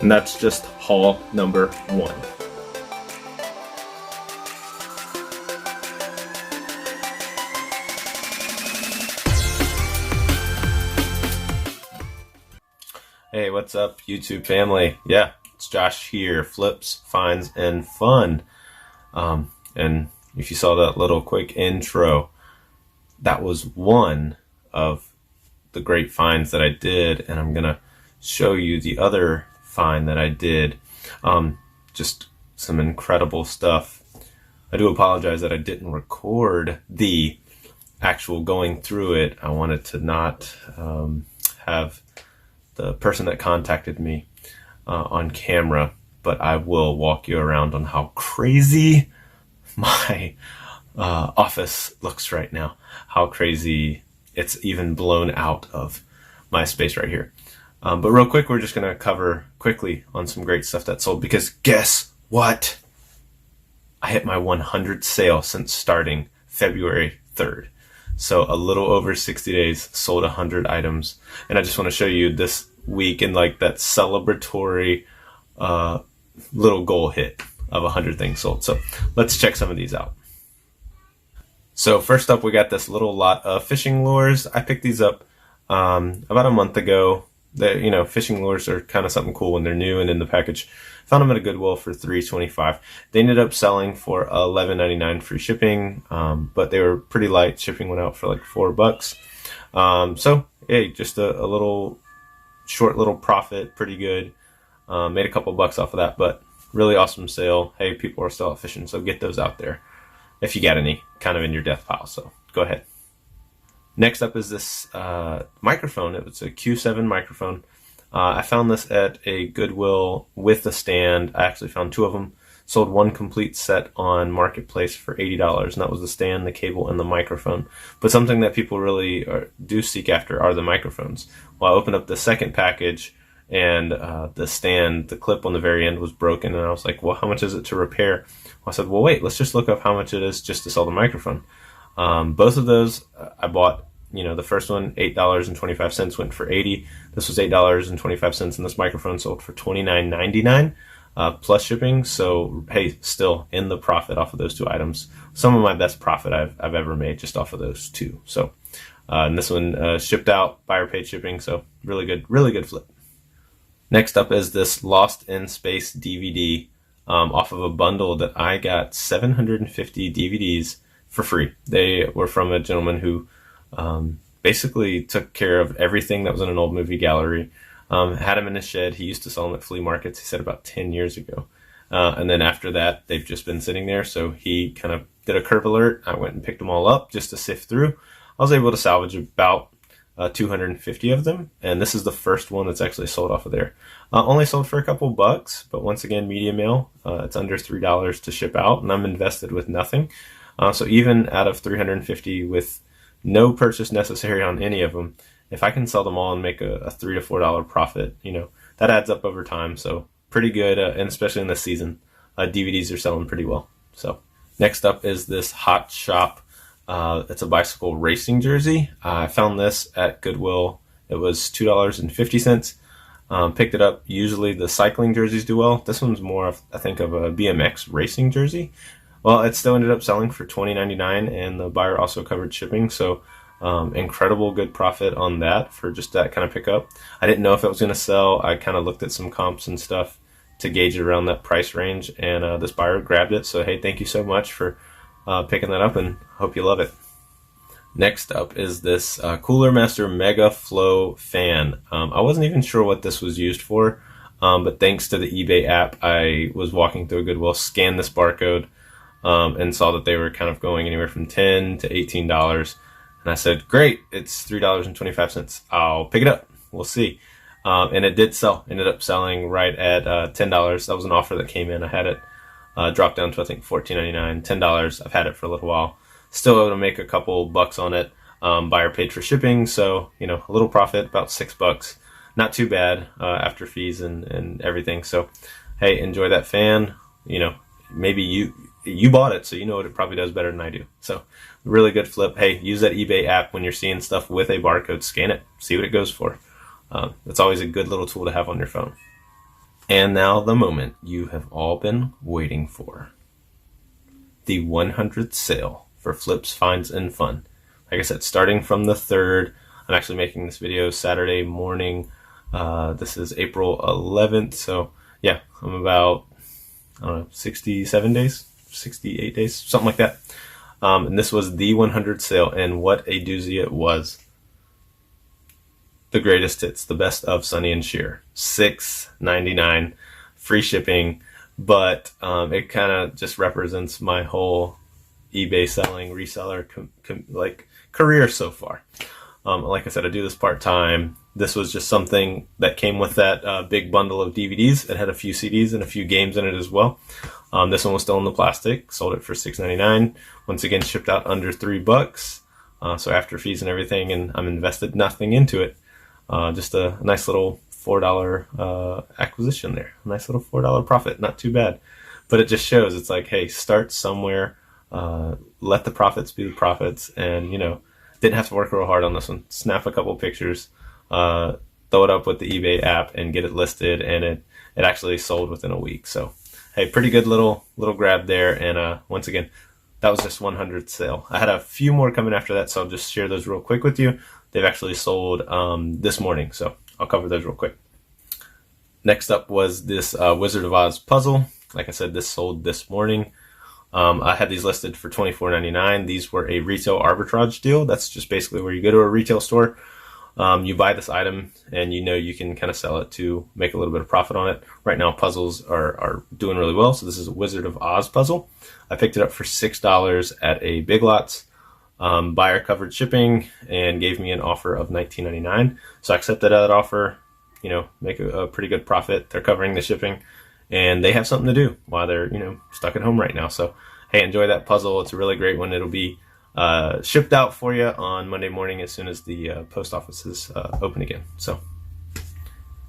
And that's just haul number 1. Hey, what's up, YouTube family? Yeah, it's Josh here, Flips, Finds, and Fun. And if you saw that little quick intro, that was one of the great finds that I did, and I'm gonna show you the other find that I did. Just some incredible stuff. I do apologize that I didn't record the actual going through it. I wanted to not have the person that contacted me on camera, but I will walk you around on how crazy my office looks right now. How crazy it's even blown out of my space right here. But real quick, we're just going to cover quickly on some great stuff that sold, because guess what? I hit my 100th sale since starting February 3rd. So a little over 60 days, sold 100 items. And I just want to show you this week in like that celebratory little goal hit of 100 things sold. So let's check some of these out. So first up, we got this little lot of fishing lures. I picked these up about a month ago. Fishing lures are kind of something cool when they're new and in the package. Found them at a Goodwill for $3.25. They ended up selling for $11.99 free shipping, but they were pretty light. Shipping went out for like $4. So hey, just a little short little profit, pretty good. Made a couple bucks off of that, but really awesome sale. Hey, people are still out fishing, so get those out there if you got any kind of in your death pile. So go ahead. Next up is this microphone. It was a Q7 microphone. I found this at a Goodwill with a stand. I actually found 2 of them. Sold one complete set on Marketplace for $80, and that was the stand, the cable, and the microphone. But something that people really do seek after are the microphones. Well, I opened up the second package, and the stand, the clip on the very end was broken, and I was like, well, how much is it to repair? Well, I said, well, wait, let's just look up how much it is just to sell the microphone. Both of those I bought. The first one, $8.25, went for $80. This was $8.25, and this microphone sold for $29.99 plus shipping. So hey, still in the profit off of those 2 items. Some of my best profit I've ever made just off of those 2. So and this one shipped out, buyer paid shipping. So really good flip. Next up is this Lost in Space DVD off of a bundle that I got 750 DVDs for free. They were from a gentleman who basically took care of everything that was in an old movie gallery. Had them in his shed. He used to sell them at flea markets, he said, about 10 years ago. And then after that, they've just been sitting there. So he kind of did a curb alert. I went and picked them all up just to sift through. I was able to salvage about 250 of them. And this is the first one that's actually sold off of there. Only sold for a couple bucks, but once again, media mail. It's under $3 to ship out, and I'm invested with nothing. So even out of 350 with no purchase necessary on any of them, if I can sell them all and make a $3 to $4 profit, that adds up over time. So pretty good, and especially in this season, DVDs are selling pretty well. So next up is this Hot Shop. It's a bicycle racing jersey. I found this at Goodwill. It was $2.50. Picked it up. Usually the cycling jerseys do well. This one's more of, I think, of a BMX racing jersey. Well, it still ended up selling for $20.99, and the buyer also covered shipping. So incredible good profit on that for just that kind of pickup. I didn't know if it was going to sell. I kind of looked at some comps and stuff to gauge it around that price range, and this buyer grabbed it. So hey, thank you so much for picking that up, and hope you love it. Next up is this Cooler Master Mega Flow fan. I wasn't even sure what this was used for, but thanks to the eBay app, I was walking through a Goodwill, scanned this barcode, and saw that they were kind of going anywhere from $10 to $18. And I said, great, it's $3.25. I'll pick it up. We'll see. And it did sell. Ended up selling right at $10. That was an offer that came in. I had it dropped down to, I think, $14.99, $10. I've had it for a little while. Still able to make a couple bucks on it. Buyer paid for shipping, so a little profit, about $6. Not too bad after fees and everything. So hey, enjoy that fan. Maybe you bought it, so you know it probably does better than I do. So really good flip. Hey, use that eBay app when you're seeing stuff with a barcode. Scan it, see what it goes for. It's always a good little tool to have on your phone. And now the moment you have all been waiting for. The 100th sale for Flips, Finds, and Fun. Like I said, starting from the 3rd, I'm actually making this video Saturday morning. This is April 11th, so yeah, I'm about, I don't know, 67 days, 68 days, something like that. And this was the 100th sale, and what a doozy it was. The greatest hits, the best of Sonny and Cher, $6.99, free shipping, but it kind of just represents my whole eBay selling reseller like career so far. Like I said, I do this part-time. This was just something that came with that big bundle of DVDs. It had a few CDs and a few games in it as well. This one was still in the plastic. Sold it for $6.99. Once again, shipped out under $3. So after fees and everything, and I'm invested nothing into it. Just a nice little $4 acquisition there. A nice little $4 profit. Not too bad. But it just shows, it's like, hey, start somewhere. Let the profits be the profits. And, you know, didn't have to work real hard on this one. Snap a couple pictures, throw it up with the eBay app and get it listed, and it actually sold within a week. So, hey, pretty good little grab there. And once again, that was just 100th sale. I had a few more coming after that, so I'll just share those real quick with you. They've actually sold this morning, so I'll cover those real quick. Next up was this Wizard of Oz puzzle. Like I said, this sold this morning. I had these listed for $24.99. These were a retail arbitrage deal. That's just basically where you go to a retail store, you buy this item, and you know you can kind of sell it to make a little bit of profit on it. Right now, puzzles are doing really well. So this is a Wizard of Oz puzzle. I picked it up for $6 at a Big Lots. Buyer covered shipping and gave me an offer of $19.99. So I accepted that offer, you know, make a pretty good profit. They're covering the shipping, and they have something to do while they're, you know, stuck at home right now. So, hey, enjoy that puzzle. It's a really great one. It'll be shipped out for you on Monday morning as soon as the post offices open again. So,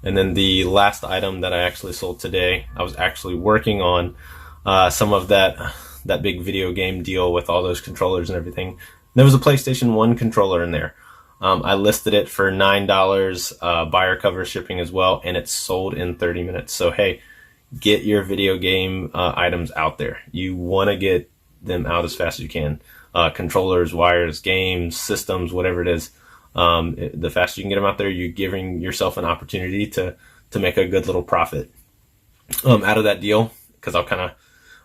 and then the last item that I actually sold today, I was actually working on some of that big video game deal with all those controllers and everything. There was a PlayStation 1 controller in there. I listed it for $9, buyer cover shipping as well, and it sold in 30 minutes. So, hey, get your video game items out there. You want to get them out as fast as you can. Controllers, wires, games, systems, whatever it is. The faster you can get them out there, you're giving yourself an opportunity to make a good little profit out of that deal, because I'll kind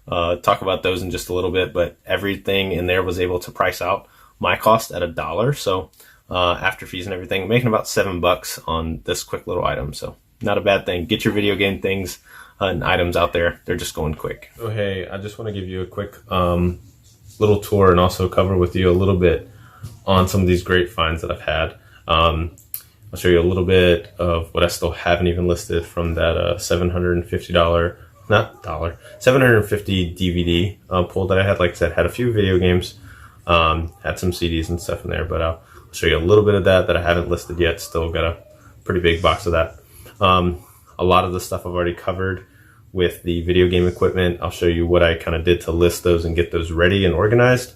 of talk about those in just a little bit, but everything in there was able to price out my cost at $1. So after fees and everything, making about $7 on this quick little item. So not a bad thing. Get your video game things and items out there. They're just going quick. Oh, hey, I just want to give you a quick little tour and also cover with you a little bit on some of these great finds that I've had. I'll show you a little bit of what I still haven't even listed from that $750 DVD pull that I had. Like I said, had a few video games, had some CDs and stuff in there, but I'll show you a little bit of that I haven't listed yet. Still got a pretty big box of that. A lot of the stuff I've already covered with the video game equipment. I'll show you what I kind of did to list those and get those ready and organized.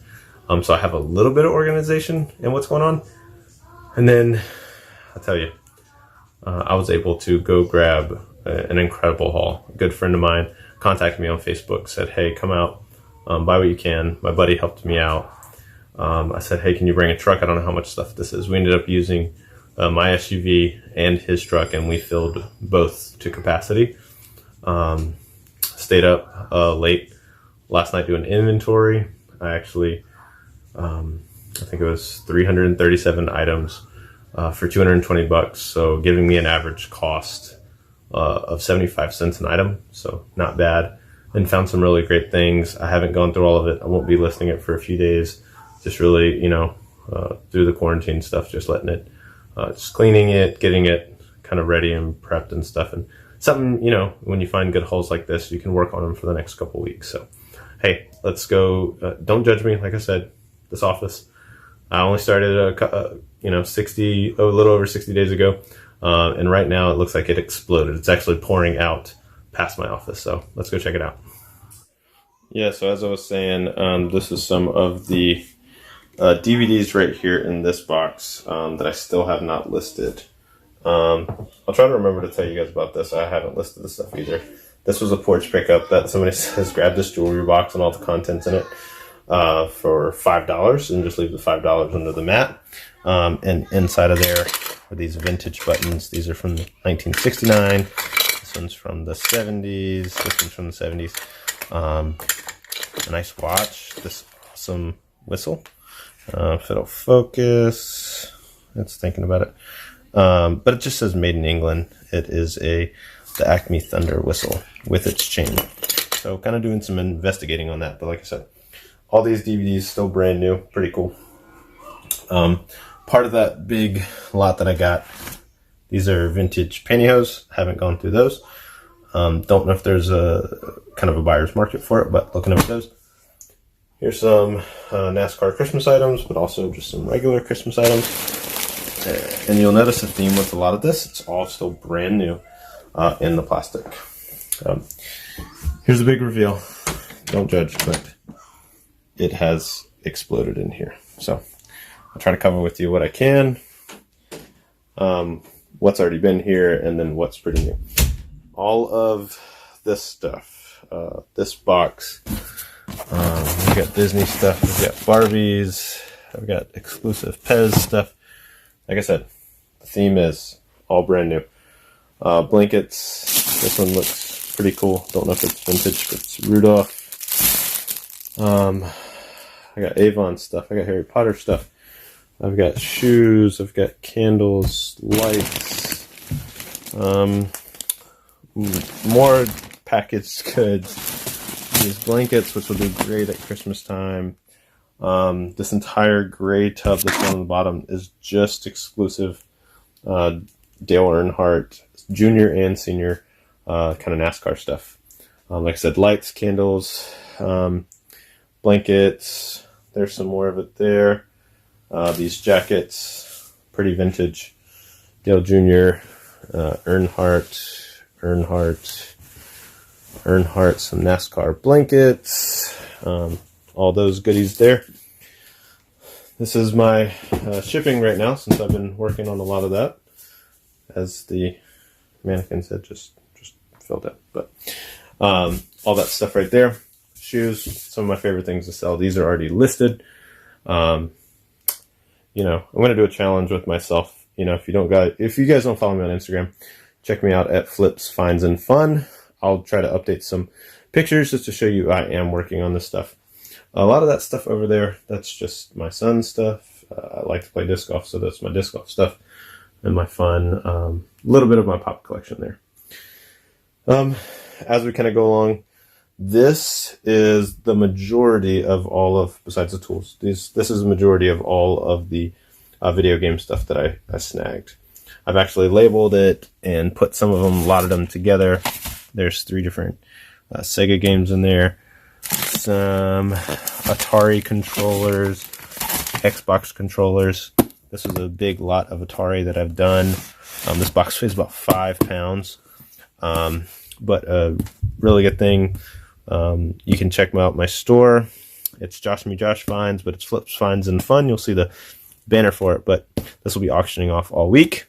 So I have a little bit of organization in what's going on. And then I'll tell you, I was able to go grab an incredible haul. A good friend of mine contacted me on Facebook, said, hey, come out, buy what you can. My buddy helped me out. I said, hey, can you bring a truck? I don't know how much stuff this is. We ended up using my SUV and his truck, and we filled both to capacity. Stayed up late last night doing inventory. I actually, I think it was 337 items for $220. So giving me an average cost of 75 cents an item. So not bad. And found some really great things. I haven't gone through all of it. I won't be listing it for a few days. Just really, you know, through the quarantine stuff, just letting it, just cleaning it, getting it kind of ready and prepped and stuff. And something, you know, when you find good hauls like this, you can work on them for the next couple of weeks. So, hey, let's go. Don't judge me. Like I said, this office, I only started, a little over 60 days ago. And right now it looks like it exploded. It's actually pouring out past my office. So let's go check it out. Yeah, so as I was saying, this is some of the DVDs right here in this box that I still have not listed. I'll try to remember to tell you guys about this. I haven't listed this stuff either. This was a porch pickup that somebody says grab this jewelry box and all the contents in it for $5 and just leave the $5 under the mat. And inside of there are these vintage buttons. These are from 1969. This one's from the 70s. This one's from the 70s. A nice watch. This awesome whistle. If it'll focus, it's thinking about it. But it just says made in England. It is the Acme Thunder whistle with its chain. So kind of doing some investigating on that. But like I said, all these DVDs still brand new. Pretty cool. Part of that big lot that I got, these are vintage pantyhose. Haven't gone through those. Don't know if there's a kind of a buyer's market for it, but looking over those. Here's some NASCAR Christmas items, but also just some regular Christmas items. And you'll notice a theme with a lot of this. It's all still brand new in the plastic. Here's the big reveal. Don't judge, but it has exploded in here. So I'll try to cover with you what I can, what's already been here, and then what's pretty new. All of this stuff, this box, we've got Disney stuff, we've got Barbies, I've got exclusive Pez stuff. Like I said, the theme is all brand new. Blankets, this one looks pretty cool. Don't know if it's vintage, but it's Rudolph. I got Avon stuff, I got Harry Potter stuff. I've got shoes, I've got candles, lights, more packaged goods. These blankets, which will do great at Christmas time. This entire gray tub that's on the bottom is just exclusive Dale Earnhardt junior and senior kind of NASCAR stuff. Like I said, lights, candles, blankets. There's some more of it there. These jackets, pretty vintage. Dale Jr., Earnhardt, some NASCAR blankets, all those goodies there. This is my shipping right now, since I've been working on a lot of that. As the mannequin said, just filled out. But all that stuff right there. Shoes, some of my favorite things to sell. These are already listed. I'm going to do a challenge with myself. If you guys don't follow me on Instagram, check me out at Flips, Finds, and Fun. I'll try to update some pictures just to show you I am working on this stuff. A lot of that stuff over there, that's just my son's stuff. I like to play disc golf, so that's my disc golf stuff and my fun. A little bit of my pop collection there. As we kind of go along, this is the majority of all of, besides the tools, this is the majority of all of the video game stuff that I snagged. I've actually labeled it and put some of them, lotted them together. There's 3 different Sega games in there, some Atari controllers, Xbox controllers. This is a big lot of Atari that I've done. This box weighs about 5 pounds, but a really good thing. You can check out my store. It's Josh Me Josh Finds, but it's Flips, Finds, and Fun. You'll see the banner for it, but this will be auctioning off all week.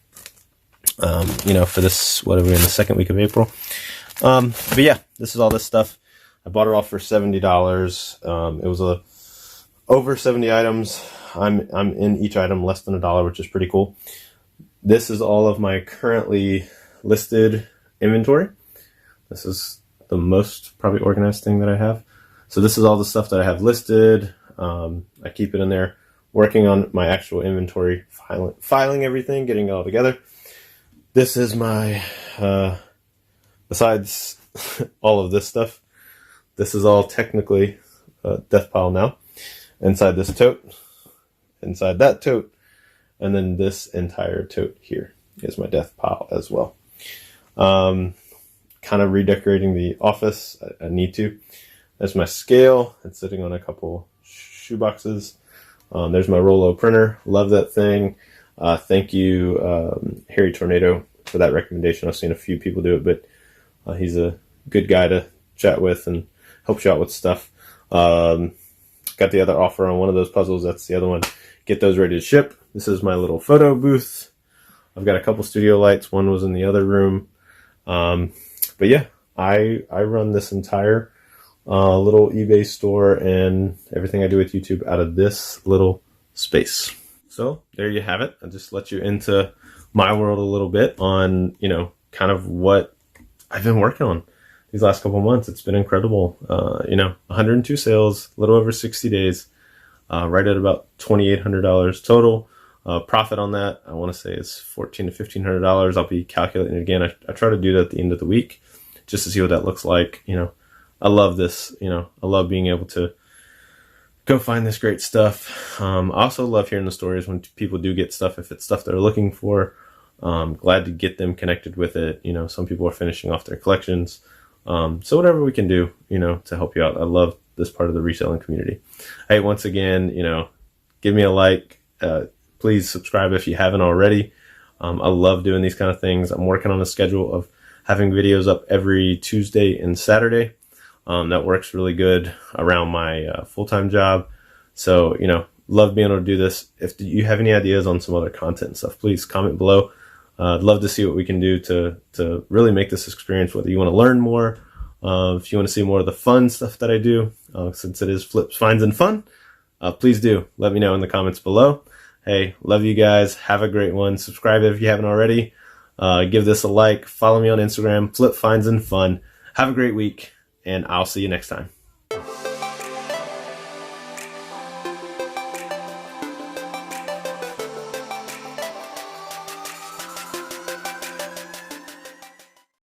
For this, what are we in the 2nd week of April? But yeah, this is all this stuff. I bought it all for $70. It was over 70 items. I'm in each item less than $1, which is pretty cool. This is all of my currently listed inventory. This is the most probably organized thing that I have. So this is all the stuff that I have listed. I keep it in there, working on my actual inventory, filing everything, getting it all together. This is my, besides all of this stuff, this is all technically a death pile now. Inside this tote, inside that tote, and then this entire tote here is my death pile as well. Kind of redecorating the office. I need to. There's my scale. It's sitting on a couple shoe boxes. There's my Rollo printer. Love that thing. Thank you, Harry Tornado, for that recommendation. I've seen a few people do it, but he's a good guy to chat with and helps you out with stuff. Got the other offer on one of those puzzles. That's the other one. Get those ready to ship. This is my little photo booth. I've got a couple studio lights. One was in the other room. But yeah, I run this entire little eBay store and everything I do with YouTube out of this little space. So there you have it. I just let you into my world a little bit on, kind of what I've been working on these last couple months. It's been incredible. 102 sales, a little over 60 days, right at about $2,800 total. Profit on that, I want to say, is $1,400 to $1,500. I'll be calculating it again. I try to do that at the end of the week just to see what that looks like. I love this. I love being able to go find this great stuff. I also love hearing the stories when people do get stuff, if it's stuff they're looking for. Glad to get them connected with it. Some people are finishing off their collections. So whatever we can do, to help you out. I love this part of the reselling community. Hey, once again, give me a like. Please subscribe if you haven't already. I love doing these kind of things. I'm working on a schedule of having videos up every Tuesday and Saturday. That works really good around my full-time job. So, love being able to do this. If you have any ideas on some other content and stuff, please comment below. I'd love to see what we can do to really make this experience, whether you want to learn more, if you want to see more of the fun stuff that I do, since it is Flips, Finds, and Fun, please do let me know in the comments below. Hey, love you guys. Have a great one. Subscribe if you haven't already. Give this a like. Follow me on Instagram, Flip, Finds, and Fun. Have a great week, and I'll see you next time.